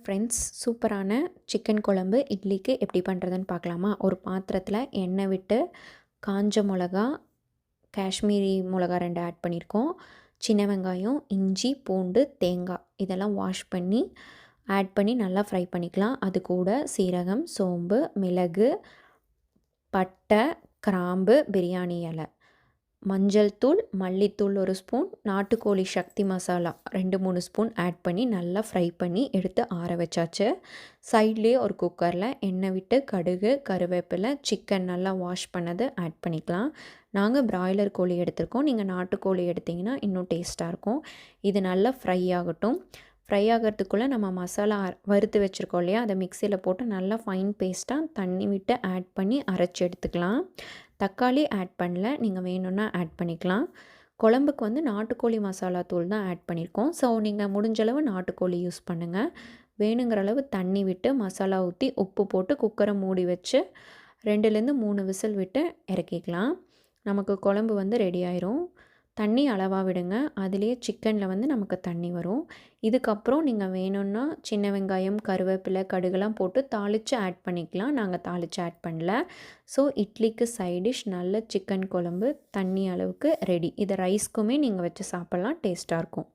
Friends, சூப்பரான chicken குழம்பு இட்லிக்கு எப்படி பண்ணுறதுன்னு பார்க்கலாமா? ஒரு பாத்திரத்தில் எண்ணெய் விட்டு காஞ்ச மிளகா, காஷ்மீரி மிளகா 2 ஆட் பண்ணியிருக்கோம். சின்ன வெங்காயம், இஞ்சி, பூண்டு, தேங்காய் இதெல்லாம் வாஷ் பண்ணி ஆட் பண்ணி நல்லா ஃப்ரை பண்ணிக்கலாம். அது கூட சீரகம், சோம்பு, மிளகு, பட்டை, கிராம்பு, பிரியாணி இலை, மஞ்சள் தூள், மல்லித்தூள் 1 ஸ்பூன், நாட்டுக்கோழி சக்தி மசாலா 2-3 ஸ்பூன் ஆட் பண்ணி நல்லா ஃப்ரை பண்ணி எடுத்து ஆற வச்சாச்சு. சைட்லேயே ஒரு குக்கரில் எண்ணெய் விட்டு கடுகு, கருவேப்பிலை, சிக்கன் நல்லா வாஷ் பண்ணதை ஆட் பண்ணிக்கலாம். நாங்கள் பிராய்லர் கோழி எடுத்திருக்கோம். நீங்கள் நாட்டுக்கோழி எடுத்திங்கன்னா இன்னும் டேஸ்ட்டாக இருக்கும். இது நல்லா ஃப்ரை ஆகட்டும். ஃப்ரை ஆகிறதுக்குள்ளே நம்ம மசாலா வறுத்து வச்சுருக்கோம் இல்லையா, அதை மிக்சியில் போட்டு நல்லா ஃபைன் பேஸ்ட்டாக தண்ணி விட்டு ஆட் பண்ணி அரைச்சி எடுத்துக்கலாம். தக்காளி ஆட் பண்ணல, நீங்கள் வேணும்னா ஆட் பண்ணிக்கலாம். குழம்புக்கு வந்து நாட்டுக்கோழி மசாலா தூள் தான் ஆட் பண்ணியிருக்கோம். ஸோ நீங்கள் முடிஞ்சளவு நாட்டுக்கோழி யூஸ் பண்ணுங்கள். வேணுங்கிற அளவு தண்ணி விட்டு மசாலா ஊற்றி உப்பு போட்டு குக்கரை மூடி வச்சு 2-3 விசில் விட்டு இறக்கிக்கலாம். நமக்கு குழம்பு வந்து ரெடி ஆயிரும். தண்ணி அளவாக விடுங்க. அதிலேயே சிக்கனில் வந்து நமக்கு தண்ணி வரும். இதுக்கப்புறம் நீங்கள் வேணும்னா சின்ன வெங்காயம், கருவேப்பிலை, கடுகுலாம் போட்டு தாளித்து ஆட் பண்ணிக்கலாம். நாங்கள் தாளித்து ஆட் பண்ணல. ஸோ இட்லிக்கு சைட் டிஷ் நல்ல சிக்கன் குழம்பு தண்ணி அளவுக்கு ரெடி. இதை ரைஸ்க்குமே நீங்கள் வச்சு சாப்பிட்லாம், டேஸ்ட்டாக இருக்கும்.